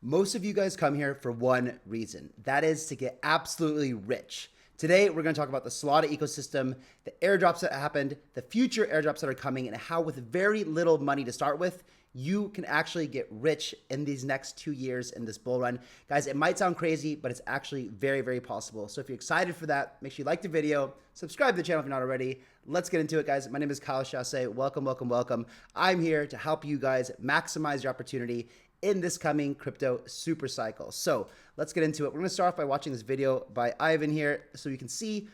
Most of you guys come here for one reason. That is to get absolutely rich. Today, we're going to talk about the Solana ecosystem, the airdrops that happened, the future airdrops that are coming, and how with very little money to start with, you can actually get rich in these next 2 years in this bull run. Guys, it might sound crazy, but it's actually very, very possible. So if you're excited for that, make sure you like the video, subscribe to the channel if you're not already. Let's get into it, guys. My name is Chasse. Welcome, welcome, welcome. I'm here to help you guys maximize your opportunity in this coming crypto super cycle. So let's get into it. We're going to start off by watching this video by Ivan here so you can see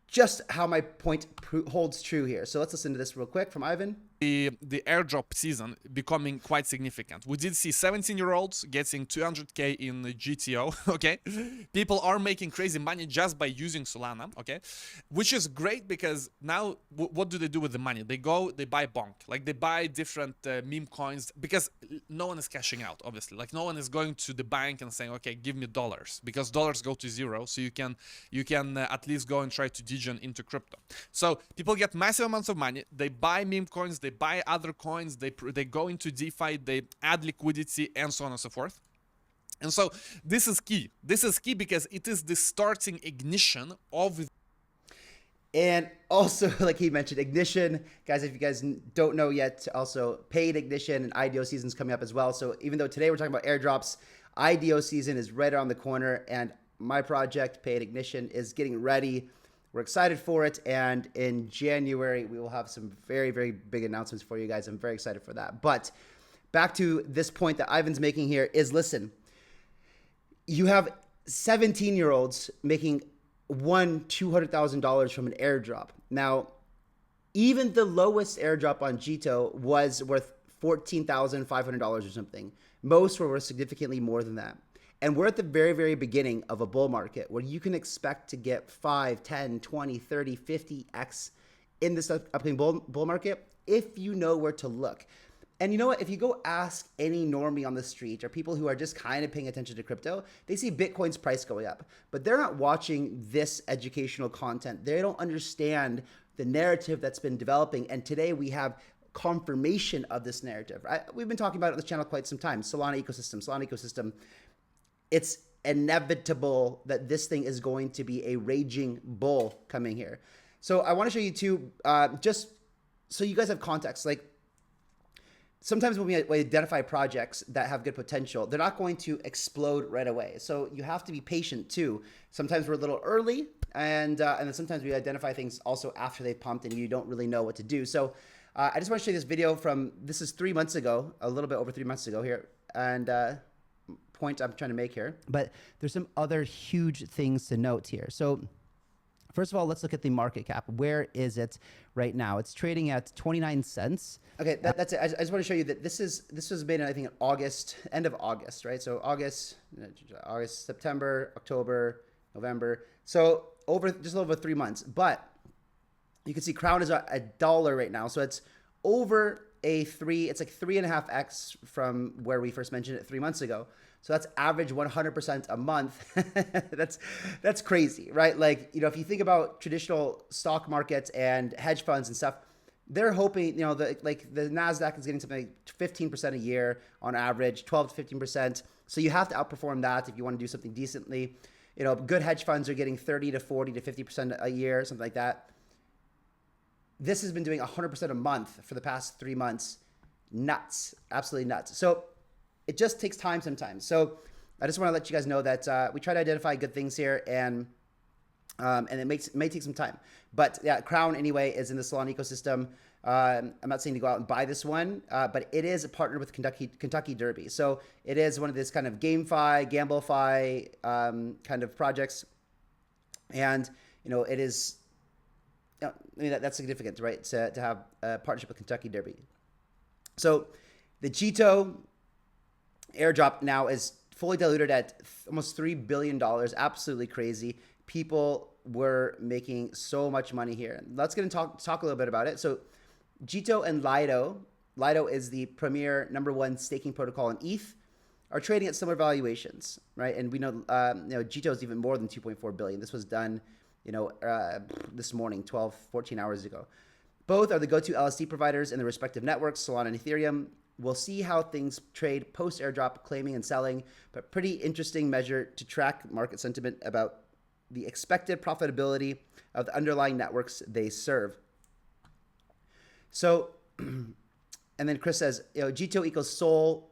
just how my point holds true here. So let's listen to this real quick from Ivan. The airdrop season becoming quite significant. We did see 17-year-olds getting 200k in GTO, okay? People are making crazy money just by using Solana, okay? Which is great because now what do they do with the money? They buy BONK, like they buy different meme coins because no one is cashing out, obviously. Like no one is going to the bank and saying, okay, give me dollars, because dollars go to zero. So you can at least go and try to degen into crypto. So people get massive amounts of money. They buy meme coins, they buy other coins, they go into DeFi, they add liquidity, and so on and so forth. And so this is key. This is key because it is the starting ignition of. And also, like he mentioned, ignition, guys, if you guys don't know yet, also paid ignition and IDO season's coming up as well. So even though today we're talking about airdrops, IDO season is right around the corner, and my project, paid ignition, is getting ready. We're excited for it, and in January, we will have some very, very big announcements for you guys. I'm very excited for that. But back to this point that Ivan's making here is, listen, you have 17-year-olds making $200,000 from an airdrop. Now, even the lowest airdrop on Jito was worth $14,500 or something. Most were worth significantly more than that. And we're at the very, very beginning of a bull market where you can expect to get 5, 10, 20, 30, 50x in this upcoming bull market if you know where to look. And you know what? If you go ask any normie on the street or people who are just kind of paying attention to crypto, they see Bitcoin's price going up, but they're not watching this educational content. They don't understand the narrative that's been developing. And today we have confirmation of this narrative. We've been talking about it on this channel quite some time. Solana ecosystem. It's inevitable that this thing is going to be a raging bull coming here. So I want to show you two, just so you guys have context. Like sometimes when we identify projects that have good potential, they're not going to explode right away. So you have to be patient too. Sometimes we're a little early, and then sometimes we identify things also after they've pumped and you don't really know what to do. So I just want to show you this video this is 3 months ago, a little bit over 3 months ago here. And point I'm trying to make here, but there's some other huge things to note here. So first of all, let's look at the market cap. Where is it right now? It's trading at 29 cents. Okay, that's it. I just want to show you that this was made, I think, in August, end of August, right? So August, September, October, November. So just a little over 3 months. But you can see Crown is $1 right now. So it's over it's like 3.5x from where we first mentioned it 3 months ago. So that's average 100% a month. That's crazy, right? Like, if you think about traditional stock markets and hedge funds and stuff, they're hoping, the NASDAQ is getting something like 15% a year on average, 12 to 15%. So you have to outperform that if you want to do something decently. Good hedge funds are getting 30 to 40 to 50% a year, something like that. This has been doing 100% a month for the past 3 months. Nuts, absolutely nuts. So it just takes time sometimes. So I just want to let you guys know that we try to identify good things here, and it may take some time. But yeah, Crown anyway is in the Solana ecosystem. I'm not saying to go out and buy this one, but it is partnered with Kentucky Derby. So it is one of this kind of GameFi kind of projects, and it is. That's significant, right? To have a partnership with Kentucky Derby. So the Jito Airdrop now is fully diluted at almost $3 billion. Absolutely crazy. People were making so much money here. Let's get and talk a little bit about it. So Jito and Lido is the premier #1 staking protocol in ETH, are trading at similar valuations, right? And we know, Jito is even more than 2.4 billion. This was done this morning, 14 hours ago. Both are the go-to LSD providers in the respective networks, Solana and Ethereum. We'll see how things trade post airdrop, claiming and selling, but pretty interesting measure to track market sentiment about the expected profitability of the underlying networks they serve. So, and then Chris says, Jito equals Sol.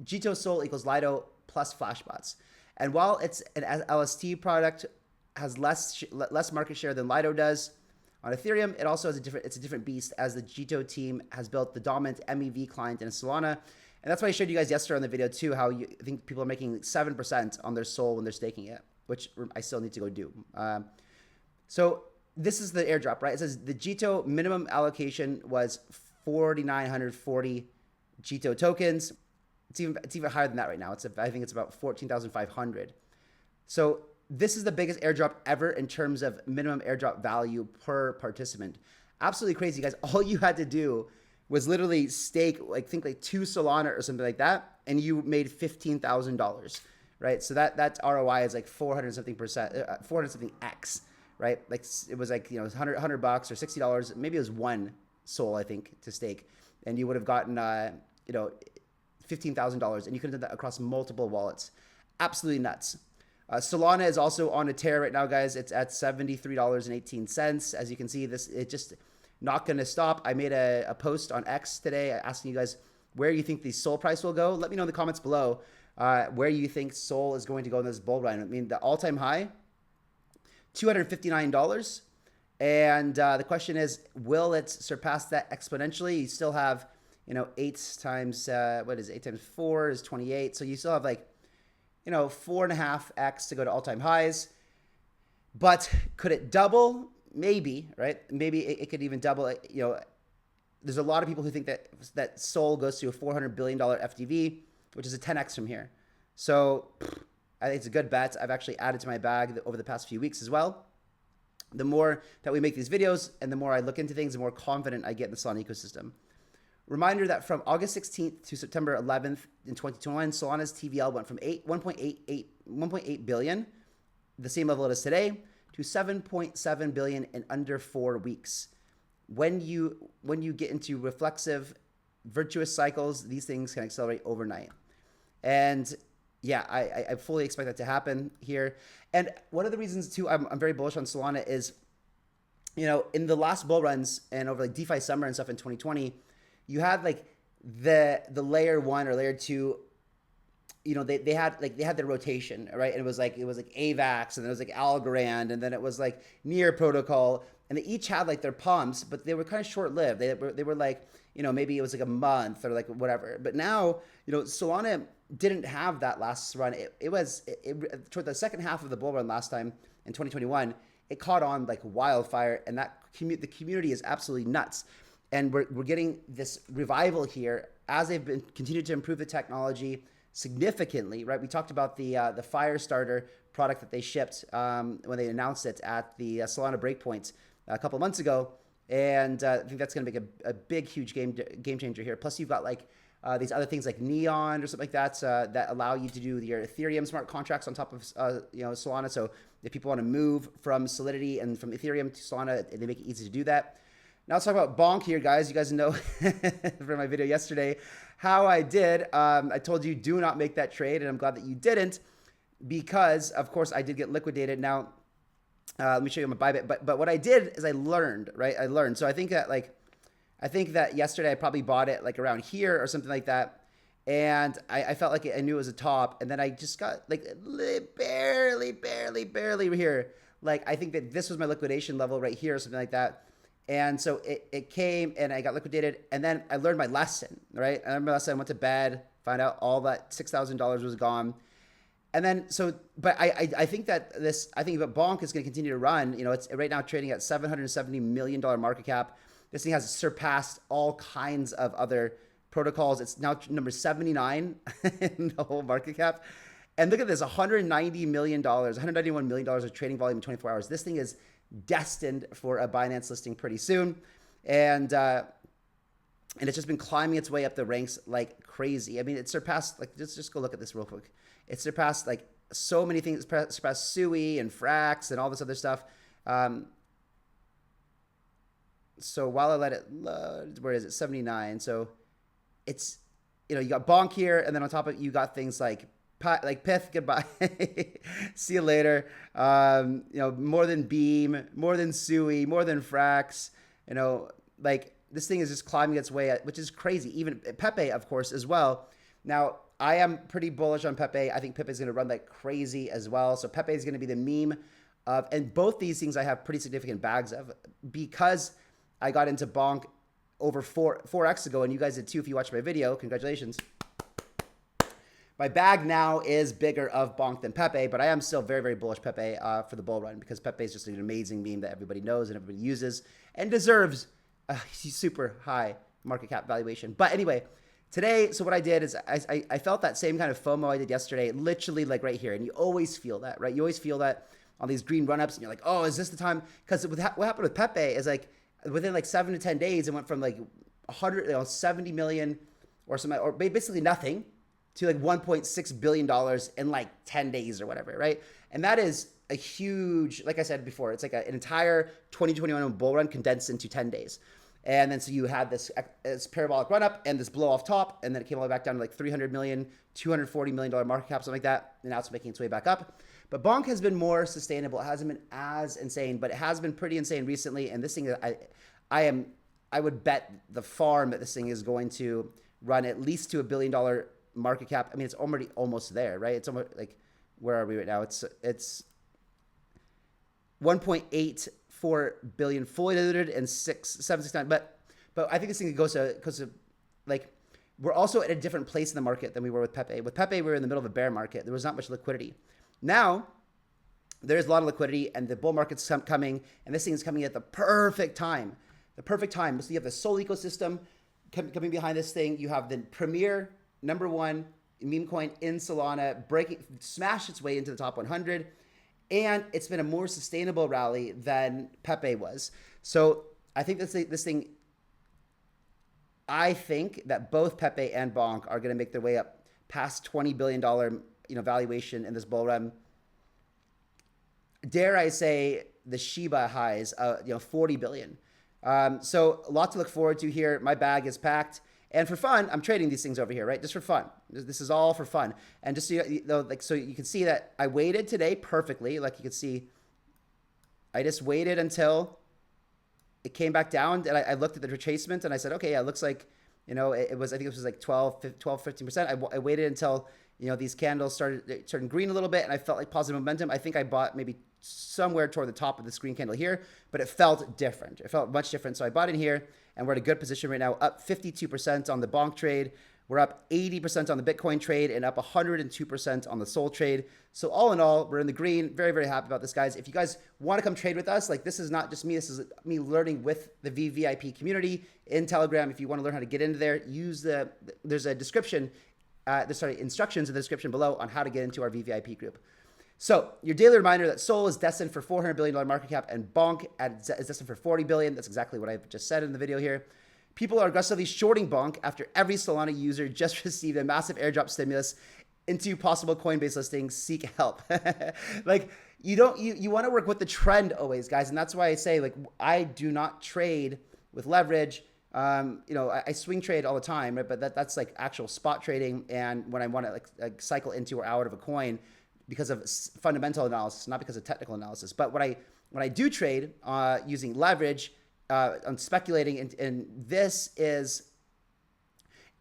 Jito Sol equals Lido plus Flashbots. And while it's an LST product, has less market share than Lido does on Ethereum, it also has it's a different beast, as the Jito team has built the dominant MEV client in Solana. And that's why I showed you guys yesterday on the video too, how I think people are making 7% on their Sol when they're staking it, which I still need to go do. So this is the airdrop, right? It says the Jito minimum allocation was 4,940 Jito tokens. It's even higher than that right now. I think it's about 14,500. So this is the biggest airdrop ever in terms of minimum airdrop value per participant. Absolutely crazy, guys. All you had to do was literally stake, like 2 Solana or something like that, and you made $15,000, right? So that ROI is like 400 something X, right? Like it was like, $100 or $60. Maybe it was one Sol, I think, to stake, and you would have gotten $15,000, and you could have done that across multiple wallets. Absolutely nuts. Solana is also on a tear right now, guys. It's at $73.18. As you can see, it just not going to stop. I made a post on X today asking you guys where you think the Sol price will go. Let me know in the comments below where you think Sol is going to go in this bull run. I mean, the all-time high, $259. And the question is, will it surpass that exponentially? You still have 8 times, 8 times 4 is 28. So you still have 4.5x to go to all-time highs. But could it double? Maybe, right? Maybe it could even double. There's a lot of people who think that Sol goes to a $400 billion FTV, which is a 10x from here. So I think it's a good bet. I've actually added to my bag over the past few weeks as well. The more that we make these videos and the more I look into things, the more confident I get in the Solana ecosystem. Reminder that from August 16th to September 11th in 2021, Solana's TVL went from 1.8 billion, the same level it is today, to 7.7 billion in under 4 weeks. When you get into reflexive, virtuous cycles, these things can accelerate overnight. And yeah, I fully expect that to happen here. And one of the reasons too I'm very bullish on Solana is, in the last bull runs and over DeFi summer and stuff in 2020, you had the layer 1 or layer 2, they had their rotation, right? And it was like AVAX, and then it was like Algorand, and then it was like Near Protocol, and they each had their pumps, but they were kind of short lived. They were maybe it was a month or whatever. But now, Solana didn't have that last run. It was toward the second half of the bull run last time in 2021. It caught on like wildfire, and the community is absolutely nuts. And we're getting this revival here as they've continued to improve the technology significantly, right? We talked about the Firestarter product that they shipped when they announced it at the Solana Breakpoint a couple months ago, and I think that's going to make a big, huge game changer here. Plus, you've got these other things like Neon or something like that that allow you to do your Ethereum smart contracts on top of Solana. So if people want to move from Solidity and from Ethereum to Solana, they make it easy to do that. Now let's talk about BONK here, guys. You guys know from my video yesterday how I did. I told you do not make that trade, and I'm glad that you didn't, because of course I did get liquidated. Now let me show you my Bybit. But what I did is I learned, right? I learned. So I think that yesterday I probably bought it around here or something like that, and I felt like I knew it was a top, and then I just got barely here. I think that this was my liquidation level right here or something like that. And so it came and I got liquidated, and then I learned my lesson, right? I learned my lesson. I went to bed, found out all that $6,000 was gone. And then, but I think that BONK is going to continue to run. It's right now trading at $770 million market cap. This thing has surpassed all kinds of other protocols. It's now number 79 in the whole market cap. And look at this, $191 million of trading volume in 24 hours. This thing is destined for a Binance listing pretty soon, and it's just been climbing its way up the ranks like crazy. I mean, it surpassed just go look at this real quick. It surpassed so many things. It surpassed Sui and Frax and all this other stuff. So while I let it load, where is it? 79. So it's, you got BONK here, and then on top of it, you got things like Pith, goodbye, see you later. More than Beam, more than Sui, more than Frax. Like this thing is just climbing its way, which is crazy. Even Pepe, of course, as well. Now, I am pretty bullish on Pepe. I think Pepe is going to run like crazy as well. So Pepe is going to be the meme of, and both these things I have pretty significant bags of because I got into BONK over 4x ago, and you guys did too if you watched my video. Congratulations. My bag now is bigger of BONK than Pepe, but I am still very, very bullish Pepe for the bull run because Pepe is just an amazing meme that everybody knows and everybody uses and deserves a super high market cap valuation. But anyway, today, so what I did is I felt that same kind of FOMO I did yesterday, literally like right here. And you always feel that, right? You always feel that on these green run-ups, and you're like, oh, is this the time? Because what happened with Pepe is like within like 7 to 10 days, it went from like 70 million or something, or basically nothing, to like $1.6 billion in like 10 days or whatever, right? And that is a huge, like I said before, it's like an entire 2021 bull run condensed into 10 days. And then so you had this parabolic run up and this blow off top, and then it came all the way back down to like 300 million, $240 million market cap, something like that. And now it's making its way back up. But BONK has been more sustainable. It hasn't been as insane, but it has been pretty insane recently. And this thing, I would bet the farm that this thing is going to run at least to $1 billion market cap. I mean, it's already almost there, right? It's almost like, where are we right now? It's 1.84 billion fully diluted and 769. But I think this thing goes to like, we're also at a different place in the market than we were with Pepe. With Pepe, we were in the middle of a bear market. There was not much liquidity. Now, there's a lot of liquidity and the bull market's coming, and this thing is coming at the perfect time. The perfect time. So you have the Sol ecosystem coming behind this thing. You have the premier #1 meme coin in Solana smashed its way into the top 100. And it's been a more sustainable rally than Pepe was. So I think this thing, I think that both Pepe and BONK are going to make their way up past $20 billion valuation in this bull run. Dare I say the Shiba highs, 40 billion. So a lot to look forward to here. My bag is packed. And for fun, I'm trading these things over here, right? Just for fun. This is all for fun. And just so you can see that I waited today perfectly. Like you can see, I just waited until it came back down, and I looked at the retracement and I said, okay, yeah, it looks like, I think it was like 15%. I waited until, these candles started green a little bit, and I felt like positive momentum. I think I bought maybe somewhere toward the top of this green candle here, but it felt different. It felt much different. So I bought in here, and we're at a good position right now, up 52% on the BONK trade. We're up 80% on the Bitcoin trade and up 102% on the Sol trade. So all in all, we're in the green. Very, very happy about this, guys. If you guys want to come trade with us, like this is not just me. This is me learning with the VVIP community in Telegram. If you want to learn how to get into there, there's a description, instructions in the description below on how to get into our VVIP group. So your daily reminder that Sol is destined for $400 billion market cap and BONK is destined for $40 billion. That's exactly what I've just said in the video here. People are aggressively shorting BONK after every Solana user just received a massive airdrop stimulus into possible Coinbase listings. Seek help. Like you want to work with the trend always, guys. And that's why I say, like, I do not trade with leverage. I swing trade all the time, right? But that's like actual spot trading. And when I want to like cycle into or out of a coin, because of fundamental analysis, not because of technical analysis. But when I do trade using leverage, I'm speculating, and this is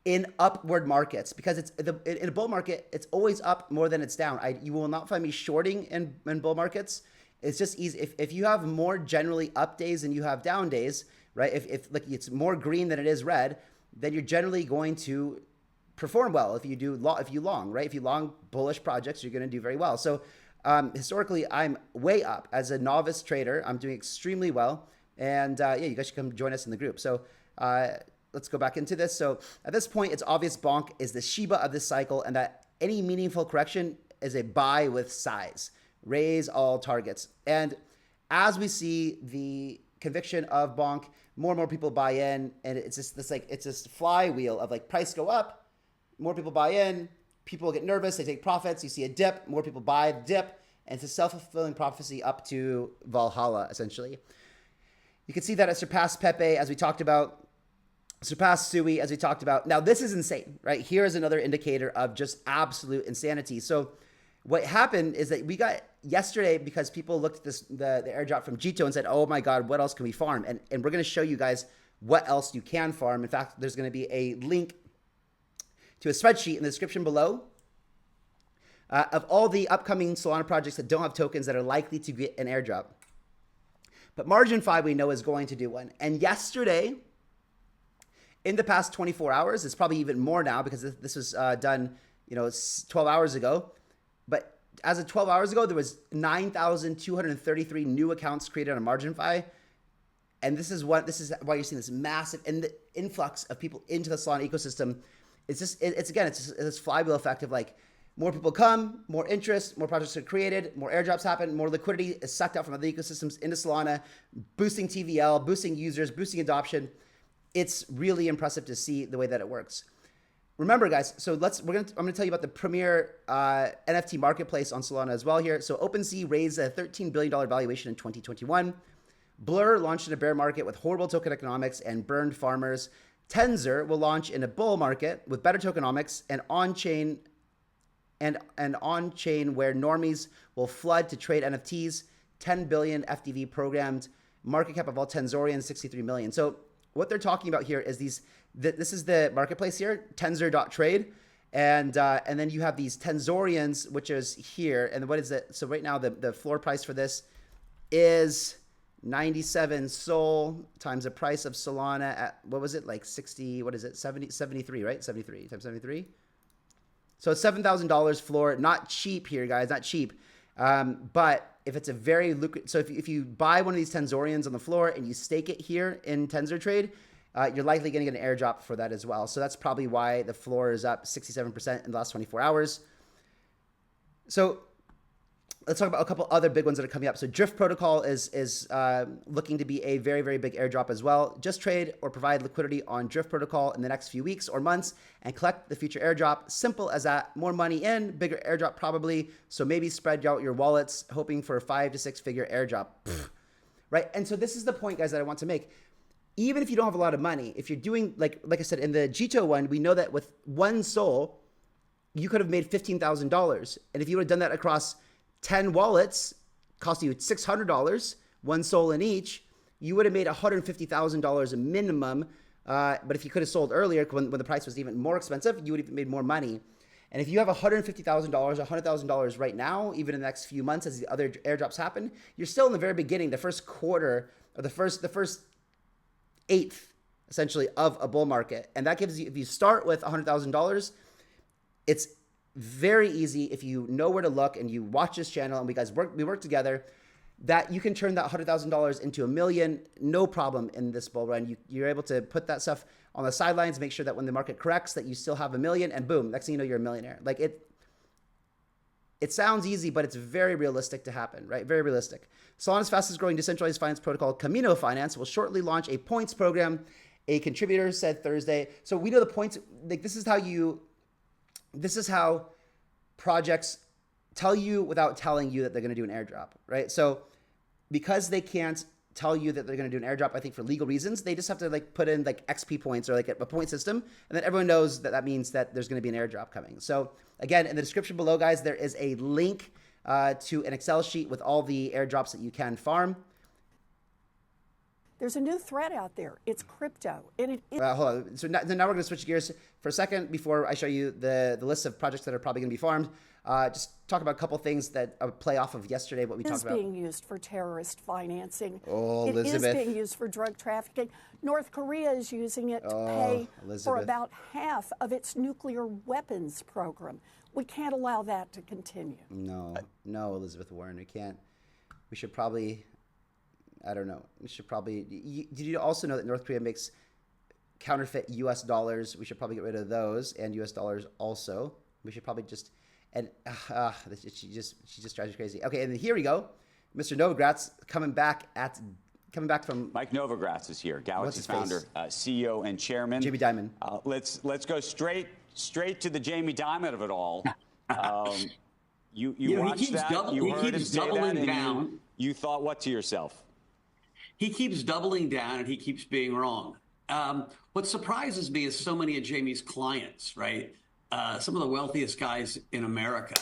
in upward markets, because in a bull market, it's always up more than it's down. You will not find me shorting in bull markets. It's just easy. If you have more generally up days than you have down days, right? If like it's more green than it is red, then you're generally going to perform well. If you long, right? If you long bullish projects, you're going to do very well. So historically, I'm way up as a novice trader. I'm doing extremely well. And you guys should come join us in the group. So let's go back into this. So at this point, it's obvious BONK is the Shiba of this cycle, and that any meaningful correction is a buy with size. Raise all targets. And as we see the conviction of BONK, more and more people buy in, and it's just it's this flywheel of like price go up, more people buy in, people get nervous, they take profits, you see a dip, more people buy the dip, and it's a self-fulfilling prophecy up to Valhalla, essentially. You can see that it surpassed Pepe, as we talked about. surpassed Sui, as we talked about. Now, this is insane, right? Here is another indicator of just absolute insanity. So what happened is that we got yesterday, because people looked at this, the airdrop from Jito and said, oh my God, what else can we farm? And we're going to show you guys what else you can farm. In fact, there's going to be a link to a spreadsheet in the description below of all the upcoming Solana projects that don't have tokens that are likely to get an airdrop. But Margin 5 we know is going to do one. And yesterday, in the past 24 hours, it's probably even more now because this was done, 12 hours ago. But as of 12 hours ago, there was 9,233 new accounts created on Margin 5. And this is why you're seeing this massive influx of people into the Solana ecosystem. It's just, it's this flywheel effect of like, more people come, more interest, more projects are created, more airdrops happen, more liquidity is sucked out from other ecosystems into Solana, boosting TVL, boosting users, boosting adoption. It's really impressive to see the way that it works. Remember, guys, so I'm gonna tell you about the premier NFT marketplace on Solana as well here. So OpenSea raised a $13 billion valuation in 2021. Blur launched in a bear market with horrible token economics and burned farmers. Tensor will launch in a bull market with better tokenomics and on-chain where normies will flood to trade NFTs. 10 billion FDV programmed, market cap of all Tensorians 63 million. So what they're talking about here is this is the marketplace here, Tensor.trade, and then you have these Tensorians, which is here. And what is it? So right now the floor price for this is 97 Sol times the price of Solana at, what was it, like 60, what is it, 73, right? 73 times 73. So $7,000 floor, not cheap here, guys, not cheap. But if it's a very lucrative, so if you buy one of these Tensorians on the floor and you stake it here in Tensor Trade, you're likely going to get an airdrop for that as well. So that's probably why the floor is up 67% in the last 24 hours. So let's talk about a couple other big ones that are coming up. So Drift Protocol is looking to be a very, very big airdrop as well. Just trade or provide liquidity on Drift Protocol in the next few weeks or months and collect the future airdrop. Simple as that. More money in, bigger airdrop probably. So maybe spread out your wallets hoping for a 5 to 6 figure airdrop. Right? And so this is the point, guys, that I want to make. Even if you don't have a lot of money, if you're doing, like I said, in the Jito one, we know that with one Sol, you could have made $15,000. And if you would have done that across 10 wallets, cost you $600, one Sol in each, you would have made $150,000 minimum. But if you could have sold earlier when the price was even more expensive, you would have made more money. And if you have $150,000, $100,000 right now, even in the next few months as the other airdrops happen, you're still in the very beginning, the first quarter, or the first eighth, essentially, of a bull market. And that gives you, if you start with $100,000, it's very easy, if you know where to look and you watch this channel and we work together, that you can turn that $100,000 into $1 million, no problem in this bull run. You're able to put that stuff on the sidelines, make sure that when the market corrects that you still have $1 million, and boom, next thing you know, you're a millionaire. Like it sounds easy, but it's very realistic to happen, right? Very realistic. Solana's fastest growing decentralized finance protocol, Kamino Finance, will shortly launch a points program, a contributor said Thursday. So we know the points, like this is how projects tell you without telling you that they're going to do an airdrop, right? So because they can't tell you that they're going to do an airdrop, I think for legal reasons, they just have to like put in like XP points or like a point system. And then everyone knows that means that there's going to be an airdrop coming. So again, in the description below, guys, there is a link to an Excel sheet with all the airdrops that you can farm. There's a new thread out there. It's crypto. And hold on. So now we're going to switch gears for a second before I show you the list of projects that are probably going to be farmed. Just talk about a couple things that play off of yesterday, what we talked about. It is being used for terrorist financing. Oh, Elizabeth. It is being used for drug trafficking. North Korea is using it to pay for about half of its nuclear weapons program. We can't allow that to continue. No, Elizabeth Warren, we can't. We should probably... I don't know. We should probably... Did you also know that North Korea makes counterfeit US dollars? We should probably get rid of those, and US dollars also. We should probably just... And she just drives you crazy. Okay, and then here we go. Mr. Novogratz coming back from... Mike Novogratz is here, Galaxy's founder, CEO, and chairman. Jamie Dimon. Let's go straight to the Jamie Dimon of it all. You watched that. You heard him say that, and you thought what to yourself? He keeps doubling down and he keeps being wrong. What surprises me is so many of Jamie's clients, right? Some of the wealthiest guys in America,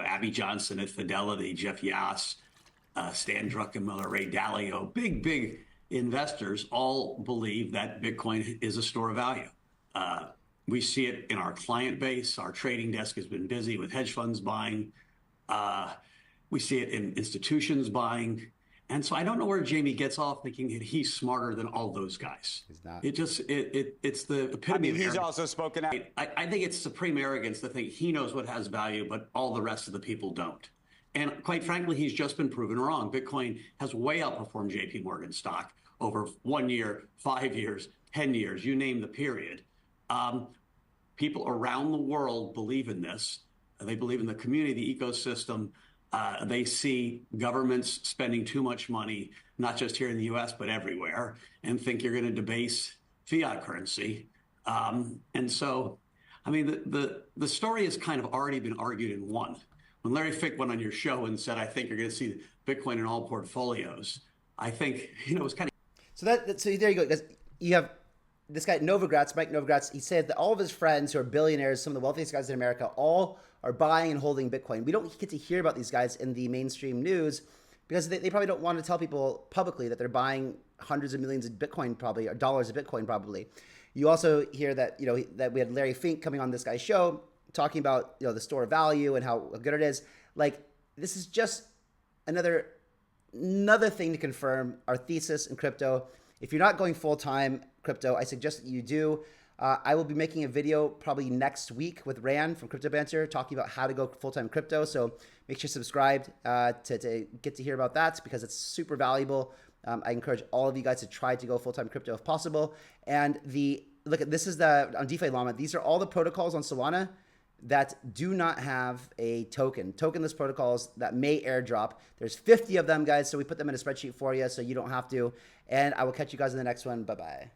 Abby Johnson at Fidelity, Jeff Yass, Stan Druckenmiller, Ray Dalio, big investors all believe that Bitcoin is a store of value. We see it in our client base. Our trading desk has been busy with hedge funds buying. We see it in institutions buying. And so I don't know where Jamie gets off thinking that he's smarter than all those guys. He's not. It's the epitome of he's arrogance. also spoken out. I think it's supreme arrogance to think he knows what has value, but all the rest of the people don't. And quite frankly, he's just been proven wrong. Bitcoin has way outperformed JP Morgan stock over 1 year, 5 years, 10 years, you name the period. People around the world believe in this. They believe in the community, the ecosystem. They see governments spending too much money, not just here in the US, but everywhere, and think you're going to debase fiat currency. And so, I mean, the story has kind of already been argued and won. When Larry Fink went on your show and said, I think you're going to see Bitcoin in all portfolios, I think, it was kind of... So there you go. You have this guy, Novogratz, Mike Novogratz. He said that all of his friends who are billionaires, some of the wealthiest guys in America, all are buying and holding Bitcoin. We don't get to hear about these guys in the mainstream news because they probably don't want to tell people publicly that they're buying hundreds of millions of Bitcoin probably, or dollars of Bitcoin probably. You also hear that, that we had Larry Fink coming on this guy's show talking about, the store of value and how good it is. Like, this is just another thing to confirm our thesis in crypto. If you're not going full-time crypto, I suggest that you do. I will be making a video probably next week with Rand from Crypto Banter talking about how to go full-time crypto. So make sure you're subscribed to get to hear about that because it's super valuable. I encourage all of you guys to try to go full-time crypto if possible. And this is on DeFi Llama. These are all the protocols on Solana that do not have a tokenless protocols that may airdrop. There's 50 of them, guys. So we put them in a spreadsheet for you so you don't have to. And I will catch you guys in the next one. Bye-bye.